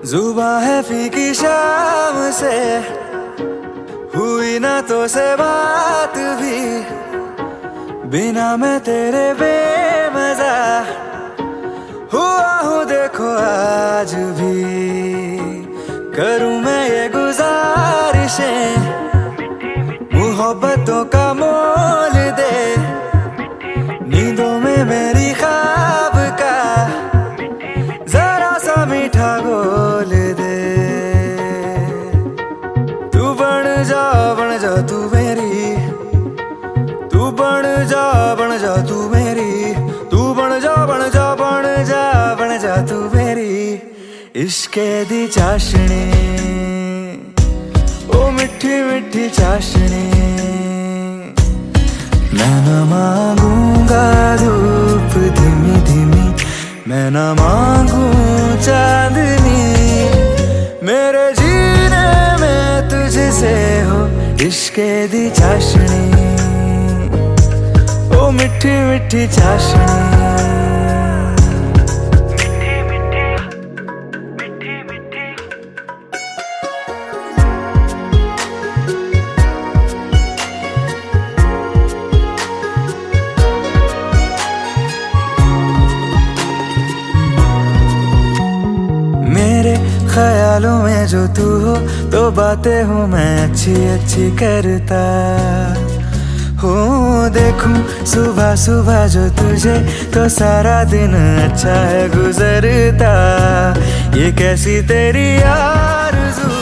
जुबां है फीकी शाम से, हुई ना तो से बात भी, बिना मैं तेरे बेमजा हुआ हूँ देखो आज भी। करूँ मैं ये गुजारिशें, मोहब्बतों का मोल दे, नींदों में मेरी ख्वाब का जरा सा मीठा घोल दे। तू बन जा तू मेरी, तू बन जा तू मेरी, तू बन जा तू मेरी इश्के दी चाशनी, ओ मिठी मिठी चाशनी। मैं न मांगूंगा धूप धीमी धीमी, मैं न मांगू चांदनी, मेरे जीने में तुझसे हो इश्के दी चाशनी, ओ मिठी मिठी चाशनी। मेरे ख्यालों में जो तू हो, तो बातें हूँ मैं अच्छी अच्छी करता हूँ। देखूं सुबह सुबह जो तुझे, तो सारा दिन अच्छा है गुजरता। ये कैसी तेरी आरज़ू,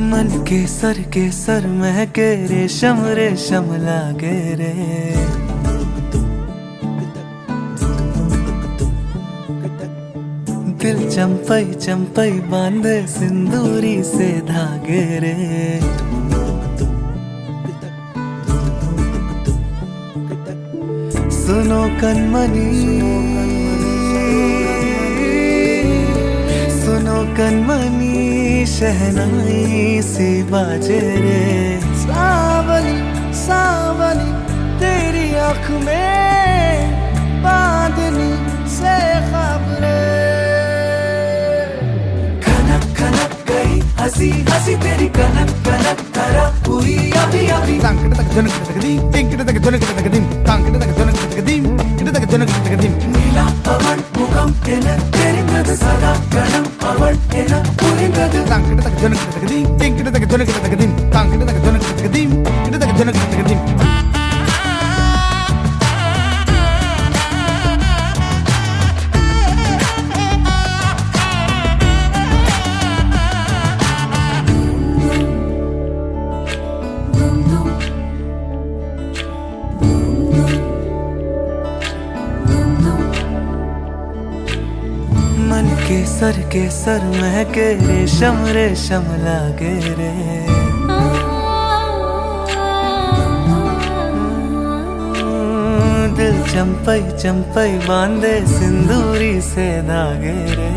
मन के सर महके रेशम रेशम लागे रे। दिल चंपई चंपई बांधे सिंदूरी से धागे रे। सुनो कनमनी सुनो कनमनी शहनाई सी बाजे रे। सावली सावली तेरी आँख में बांधनी से खबरे। खनक खनक गई हंसी हंसी तेरी कनक कनक करा हुई अभी अभी। तांकड़े तक जनक तक दी टिंकड़े तक जनक तक दी तांकड़े तक जनक तक दी इटे तक जनक तक दी। नीला पवन मुखम तेरे तेरी मद सदा गणम पवन तेरा पूरी गद। तांकड़े तक जनक तक दी टिंकड़े तक जनक तक दी तांकड़े तक जनक तक दी इटे तक जनक तक दी। मन के सर महके रेशम रेशम लागे रे। दिल चंपई चंपई बांधे सिंदूरी से धागे रे।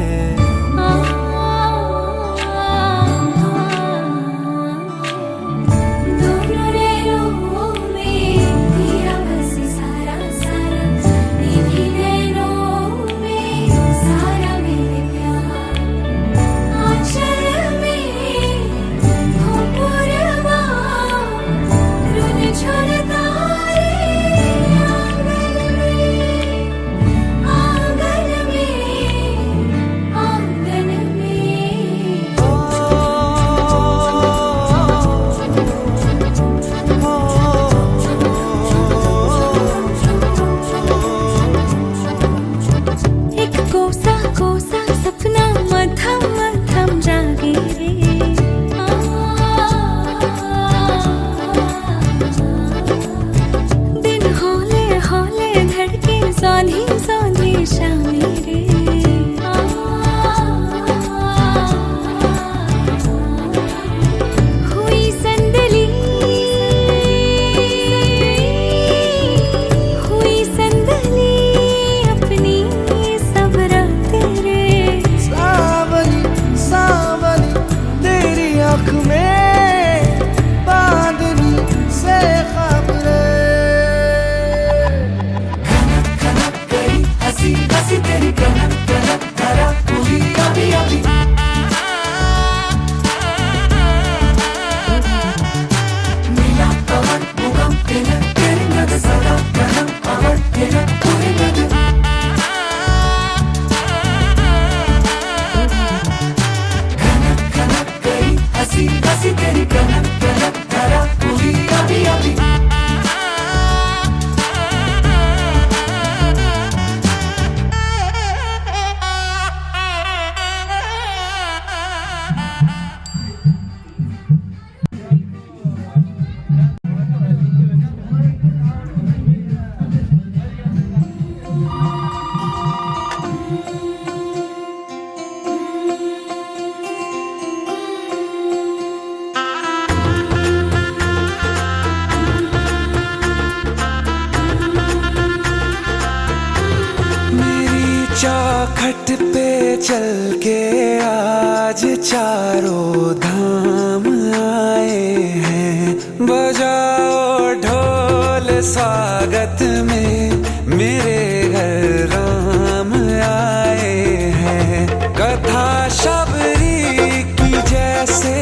चौखट पे चल के आज चारों धाम आए हैं। बजाओ ढोल स्वागत में मेरे घर राम आए हैं। कथा शबरी की जैसे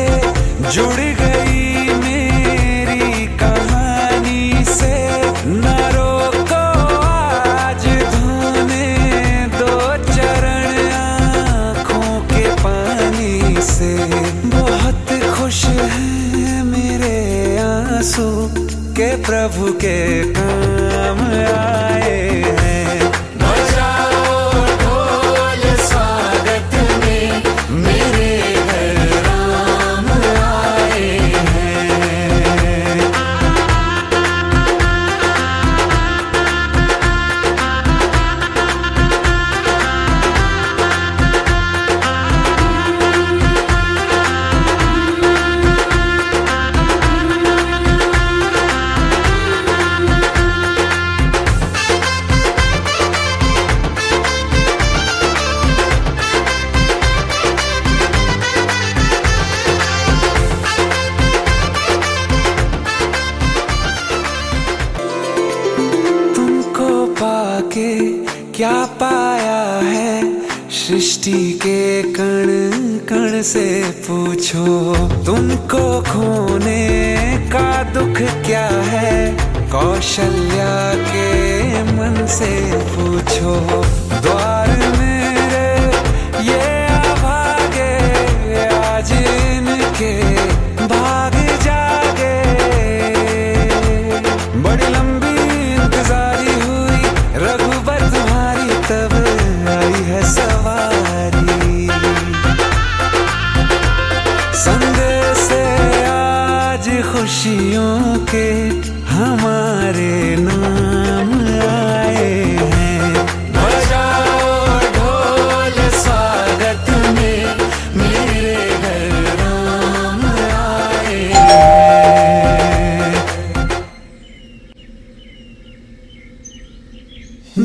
जुड़ गई मेरी कहानी से। न रोको आज धोने दो चरण आँखों के पानी से। बहुत खुश हैं मेरे आंसू के प्रभु के काम आए हैं। बजाओ ढोल स्वागत में मेरे घर राम आए सृष्टि के कण कण से पूछो, तुमको खोने का दुख क्या है, कौशल्या के मन से पूछो। द्वार मेरे ये अभागे, आज इनके भाग जागे। बड़ी लंबी इंतजारी हुई रघुबर तुम्हारी, तब आई है सवारी। संदेश से आज खुशियों के हमारे नाम आए हैं। बजाओ ढोल स्वागत में, मेरे घर राम आए हैं।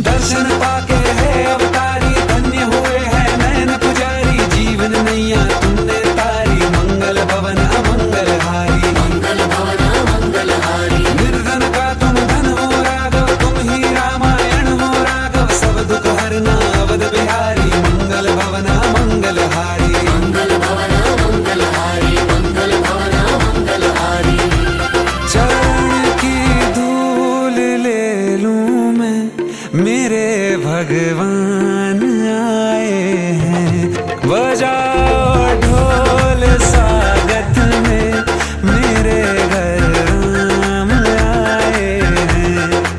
दर्शन पाके है अवतारी, धन्य हुए हैं नैन पुजारी। जीवन नैया तुमने तारी, मंगल भवन अमंगल हारी। मंगल भवन अमंगल हारी। निर्धन का तुम धन हो राघव, तुम ही रामायण हो राघव। सब दुख हरना अवध बिहारी, मंगल भवन अमंगल हारी। मंगल भवन अमंगल हारी, मंगल भवन अमंगल हारी। चरण की धूल ले लूं मैं, मेरे भगवान आए हैं। बजाओ ढोल स्वागत में, मेरे घर राम आए हैं।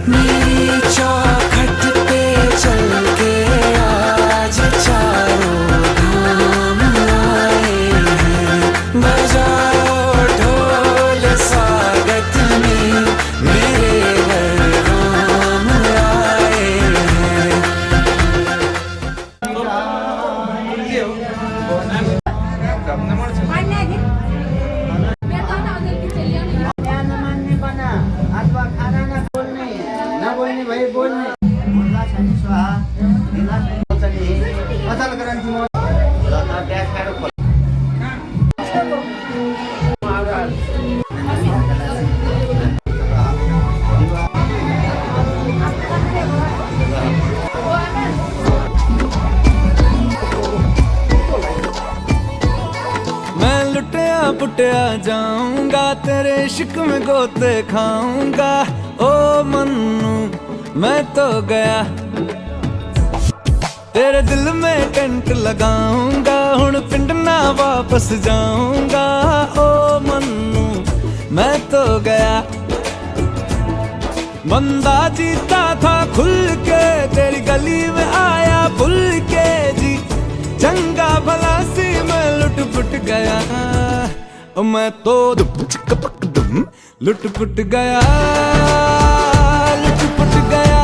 मेरी चौखट पे चल के आज चारों धाम आए हैं। बजाओ ढोल स्वागत में, मेरे घर राम आए हैं। भाई बोलने बोलना शनि स्वाहा लीला शनि चली अचल करंती मो लता ट्याग खाएर खोल मैं लुटिया पुटिया जाऊंगा, तेरे इश्क में गोते खाऊंगा। ओ मन्नू मैं तो गया, तेरे दिल में टेंट लगाऊंगा। हुण पिंड ना वापस जाऊंगा। ओ मन्नू मैं तो गया। बंदा जीता था खुल के, तेरी गली में आया भूल के जी। चंगा भला सी मैं लुट पुट गया। ओ मैं तो दुम चिक पक दुम लुट पुट गया, लुट पुट गया।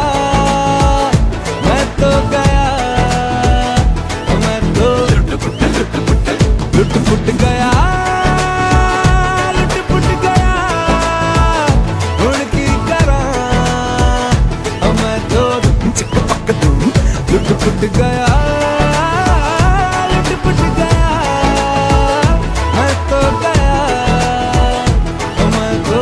मैं तो गया, ओ मैं तो लुट पुट गया, लुट पुट गया। हुण की करा, ओ मैं तो दुम चिक पक दुम लुट पुट गया, लुट पुट गया। मैं तो गया, ओ मैं तो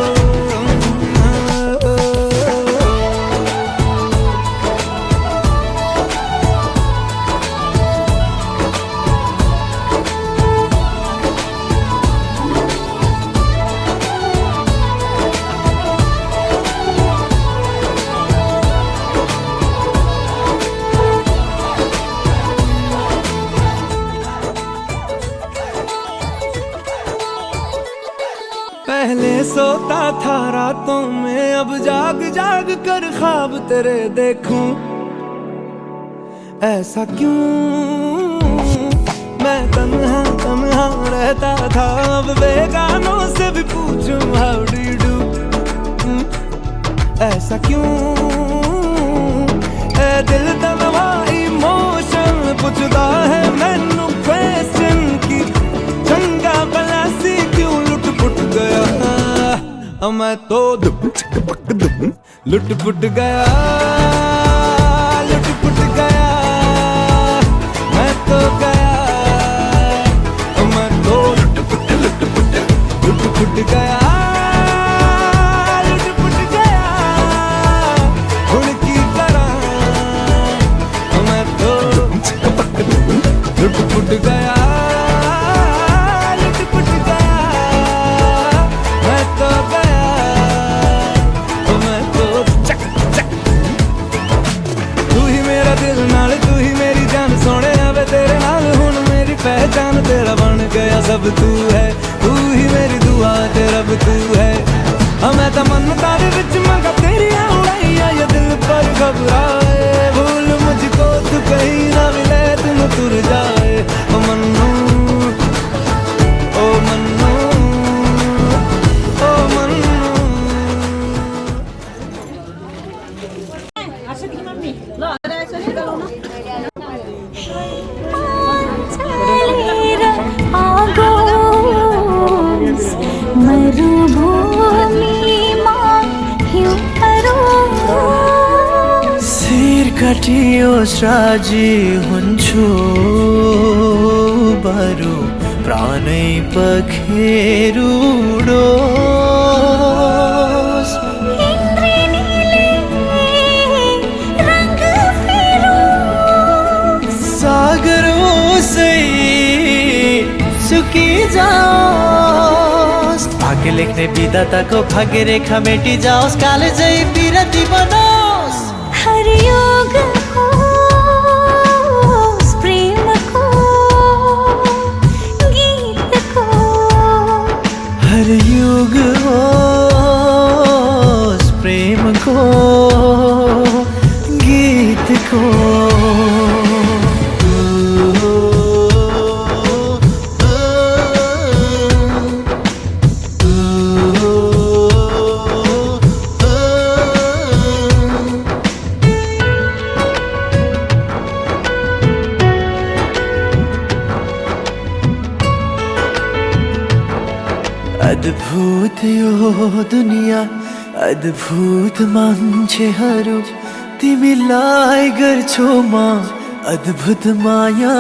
पहले सोता था रातों में, अब जाग जाग कर ख्वाब तेरे देखूं। ऐसा क्यों मैं तन्हा तन्हा रहता था, अब बेगानों से भी पूछूं हाउ डू यू डू। ऐसा क्यों ए दिल तनवा इमोशन पुछदा है मैनू क्वेश्चन की। चंगा भला सी क्यों लुट पुट गया। मैं तो दुम चिक पक दुम लुट पुट गया, लुट पुट गया। मैं तो गया, मैं तो लुट पुट गया, लुट पुट गया। हुण की करा, मैं तो दुम चिक पक दुम जान तेरा बन गया सब तू है, तू ही मेरी दुआ ते रब तू है। मैं तो मन तारे विच मंगा तेरी उड़ाइया, ये दिल पर घबराए भूल मुझको तू कहीं ना मिले तुम तुर जाए। ओ मन्नू ओ मन्नू ओ मन्नू। कटियोस् राजी हुन्छु बरु प्राणै पखेरुडोस्। सागरोसै सुकी जाओस्, भाग्य लेख्ने विधाताको भाग्य रेखा मेटी जाओस्, कालेजै बिरती बनोस्। हर योग होस् प्रेम को गीत को, हर युग होस् प्रेम को गीत को। अद्भुत यो दुनिया, अद्भुत मान्छेहरू, तिमीलाई गर्छु म अद्भुत माया।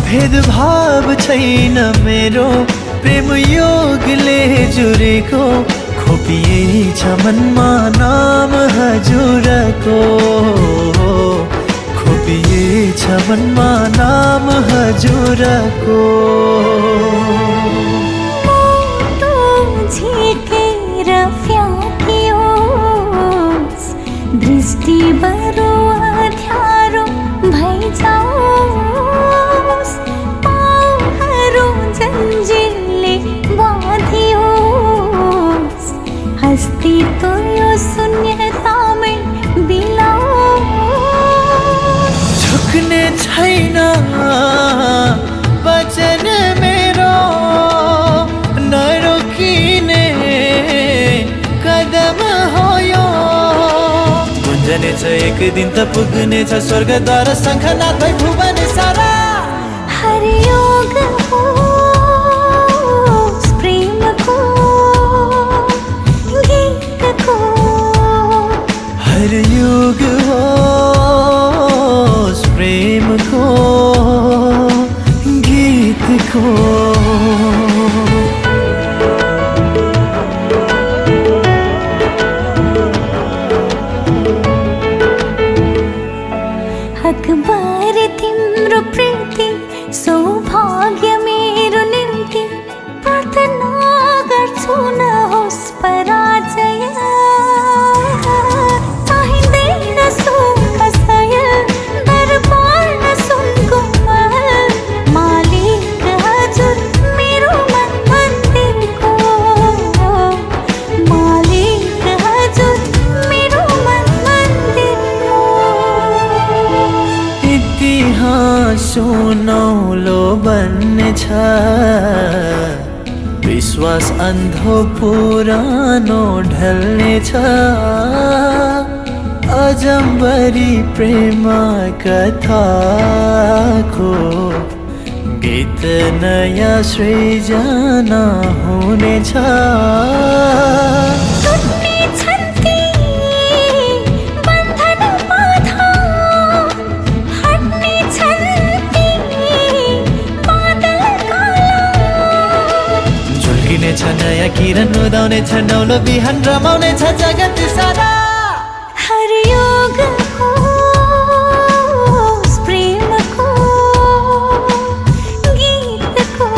भेदभाव छैन मेरो प्रेम योगले जुरेको, खोपिएछ मनमा नाम हजुरको, खोपिएछ मनमा नाम हजुरको। झिकेर फ्याँकियोस्, दृष्टि बरु अँध्यारो भइजाओस्, पाउहरू जन्जिरले बाँधियोस्, अस्तित्व यो शून्यतामै बिलाओस्। झुक्ने छैन वचन मेरो, नरोकिने कदम हो यो। गुन्जनेछ एक दिन त पुग्नेछ स्वर्गद्वार शङ्खनाद भई भुवन सारा। हर योग होस् प्रेम को गीत को, हर युग होस् प्रेम को गीत को। अकबर तिम्रो प्रीति सौभाग्य मेरो निम्ति, प्रार्थना गर्छु नहोस् पराजय। चाहिँदैन सुख सयल, दरबार न सुनको महल, मालिक हजुर मेरो मन मन्दिरको, मालिक हजुर मेरो मन मन्दिरको। इतिहास सुनौलो बन्नेछ, विश्वास अन्धो पुरानो ढल्नेछ। अजम्बरी प्रेम कथाको गीत नयाँ सृजना हुनेछ। नयाँ किरण उदाउनेछ, नौलो बिहान रमाउनेछ जगत सारा। हर योग होस् प्रेम को गीत को,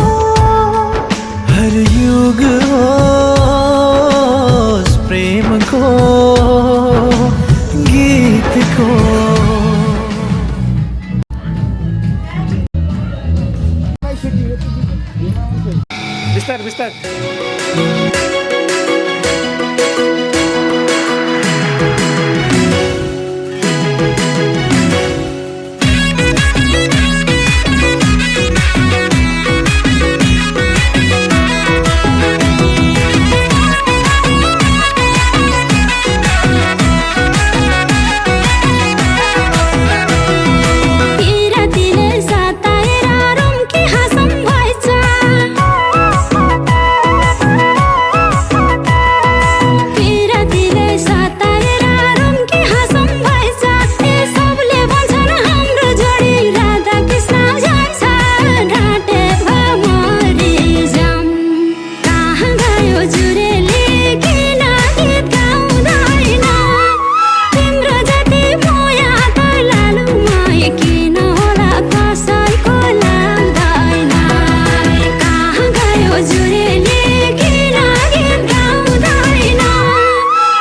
हर युग होस् प्रेम को गीत को। बिस्तार बिस्तार तिरतिले साताएर रुम्की हाँसम भएछ तिरतिले साताएर रुम्की हाँसम भएछ ए सबले भन्छन् हाम्रो जोडी राधा कृष्ण जान्छ ढाँटे भमरी जाम कहाँ गयो जुरेली किन गीत गाउँदैन तिम्रो जति मोया त लालुमै किन होला कसैको लाग्दैन कहाँ गयो जुरेली किन गीत गाउँदैन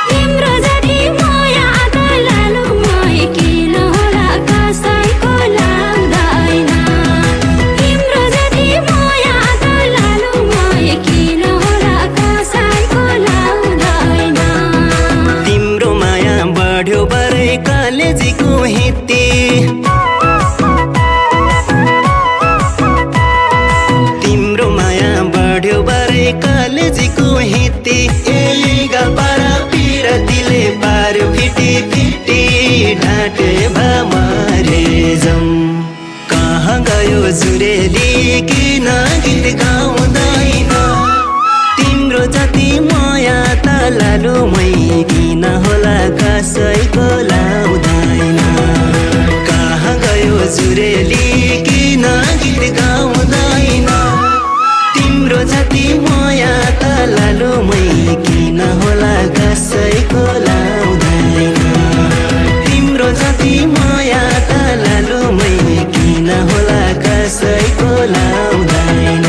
तिम्रो जति मोया त लालुमै किन होला कसैको लाग्दैन तिम्रो जति मोया त लालुमै किन होला कसैको लाग्दैन तिम्रो माया बढ्यो बरै कलेजीको हित्ती तिम्रो माया बढ्यो बरै कलेजीको हित्ती गपारा पिरतीले पार फिटी फिटी ढाँटे भमरे जम कहाँ गयो जुरेली किन गीत गाउँदैन तिम्रो जति माया त लालुमै किन होला कसैको लाउँदैन कहाँ गयो जुरेली किन गीत गाउँदैन तिम्रो जति माया त लालुमै किन होला कसैको लाउँदैन तिम्रो जति माया त लालुमै किन होला कसैको लाउँदैन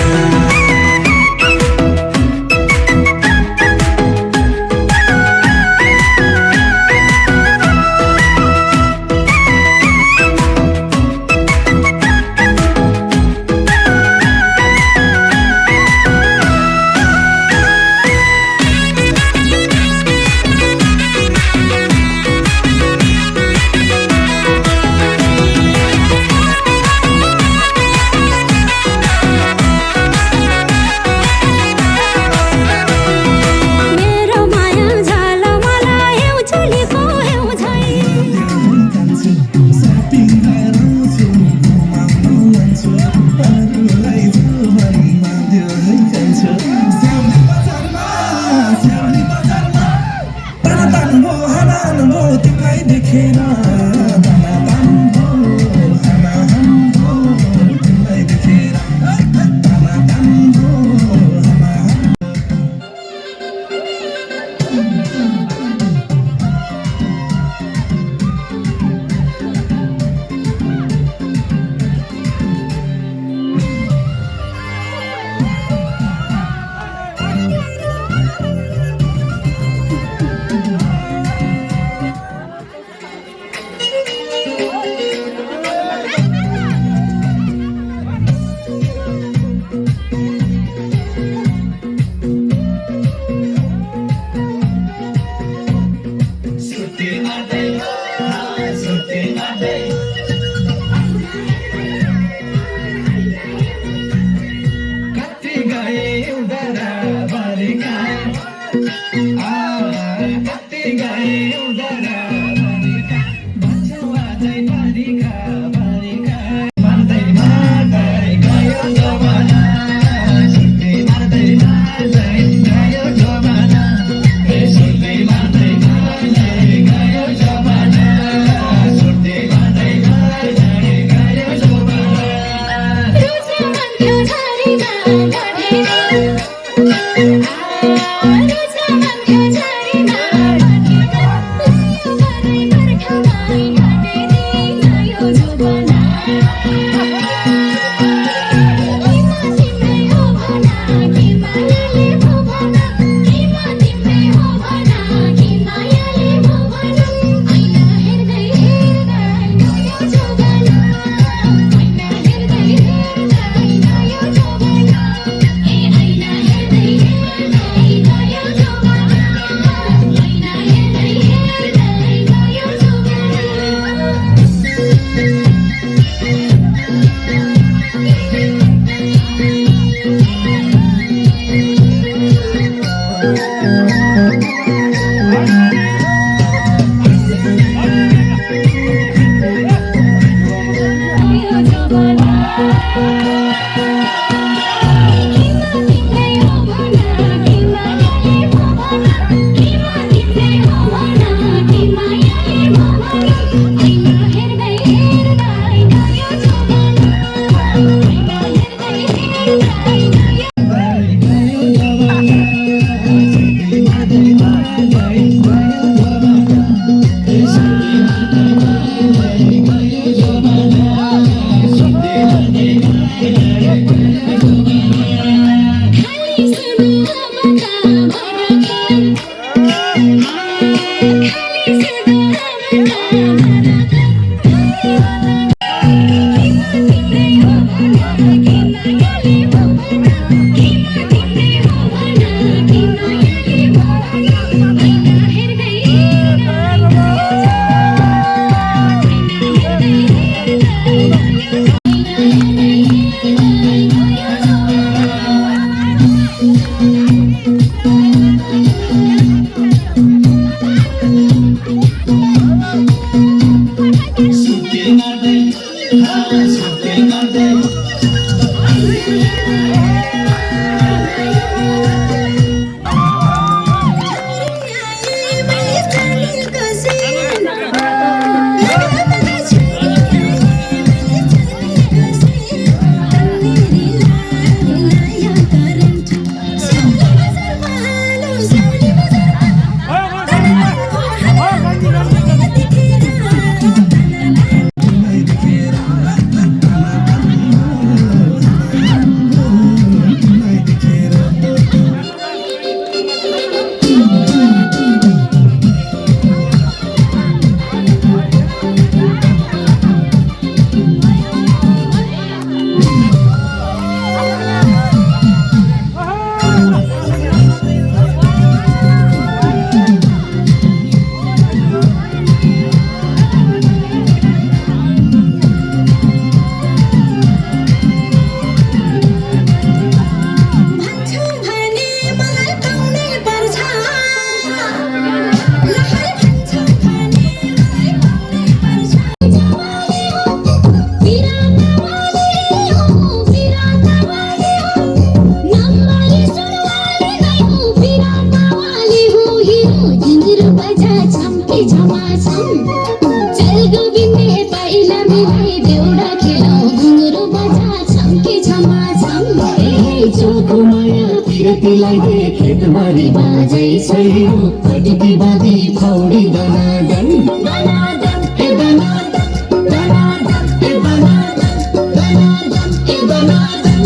तिलाई देखेत मरी बाजै छैन पटकी बाँधी फौडी दनादन दनादन ए दनादन दनादन ए दनादन दनादन ए दनादन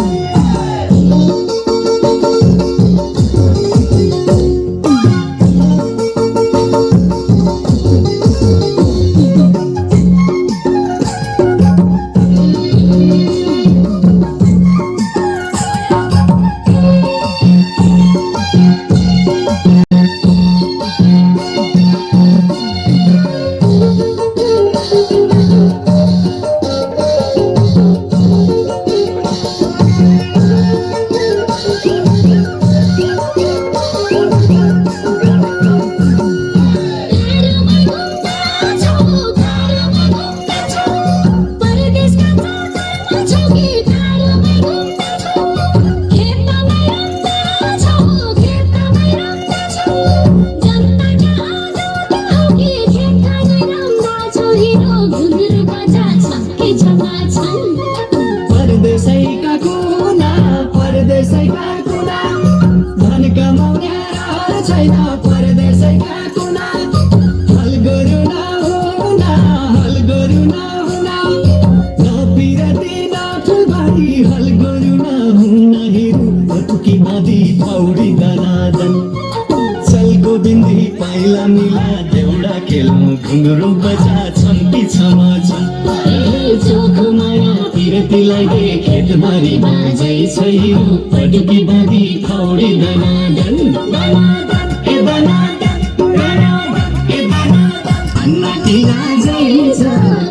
तिलाई देखेत मरी बाजै छैन पटकी बाँधी फौडी दनादन दनादन ए दनादन दनादन ए दनादन अन्ना टिरा जैछ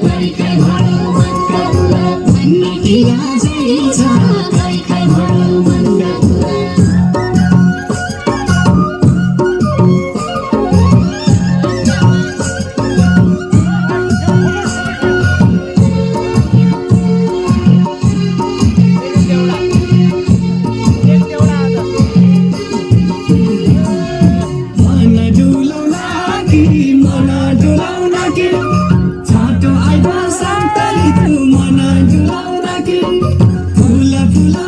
कै कै भरौ मनका कुरा अन्ना टिरा जैछ कै कै भरौ मनका कुरा फुला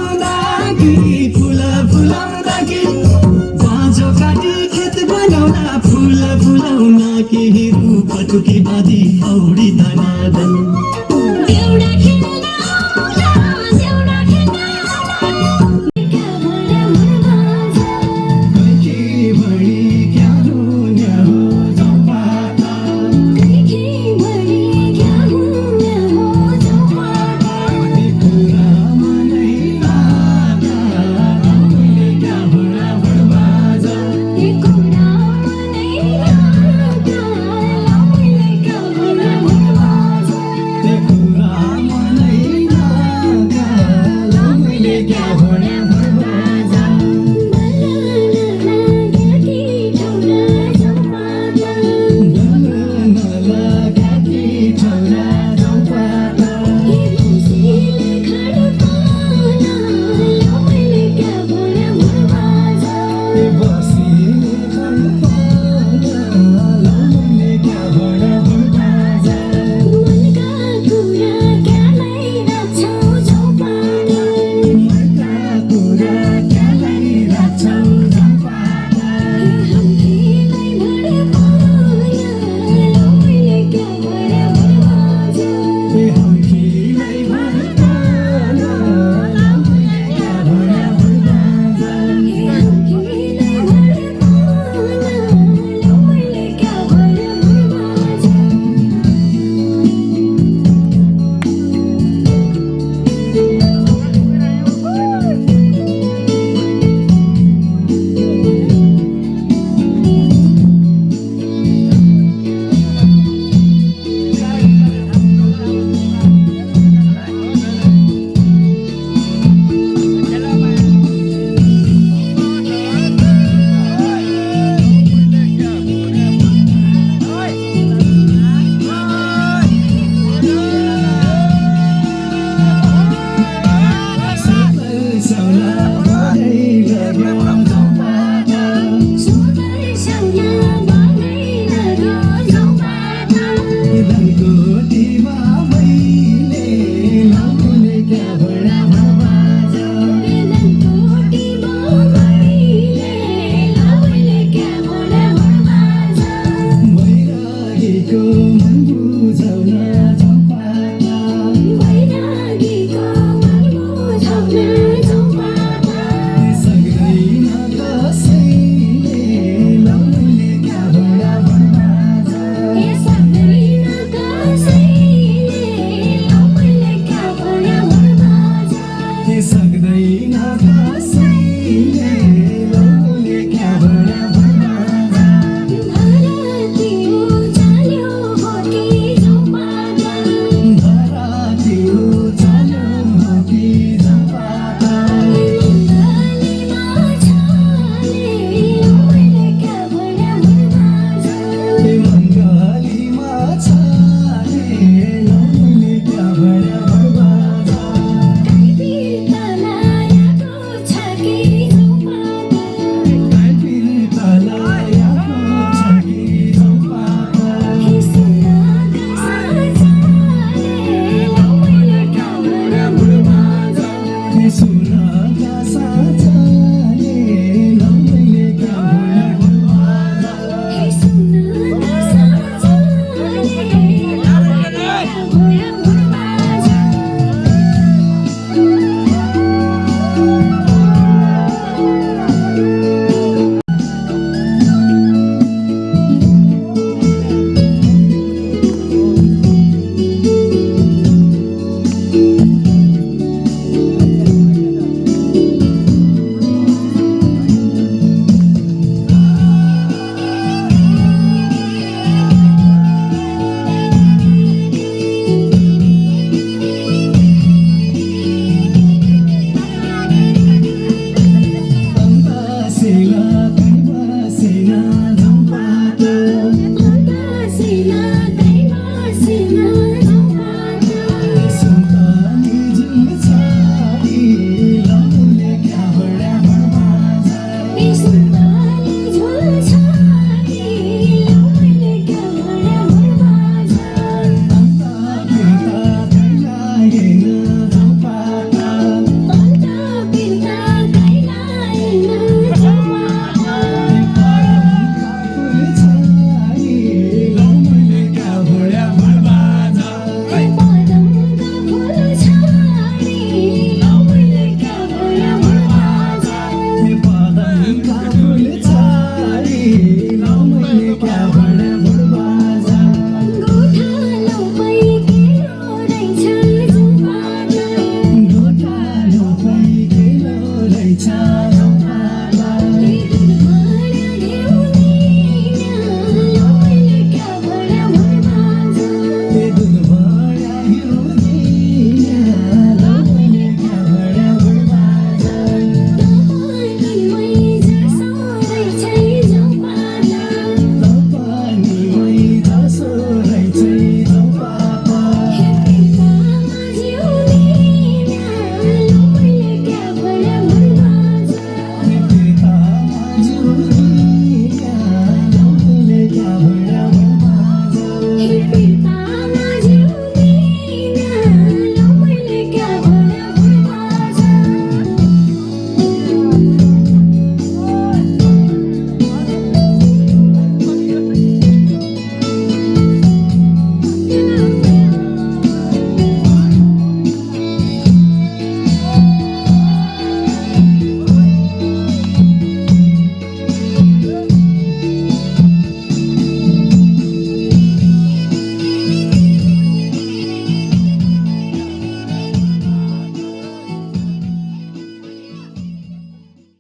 छ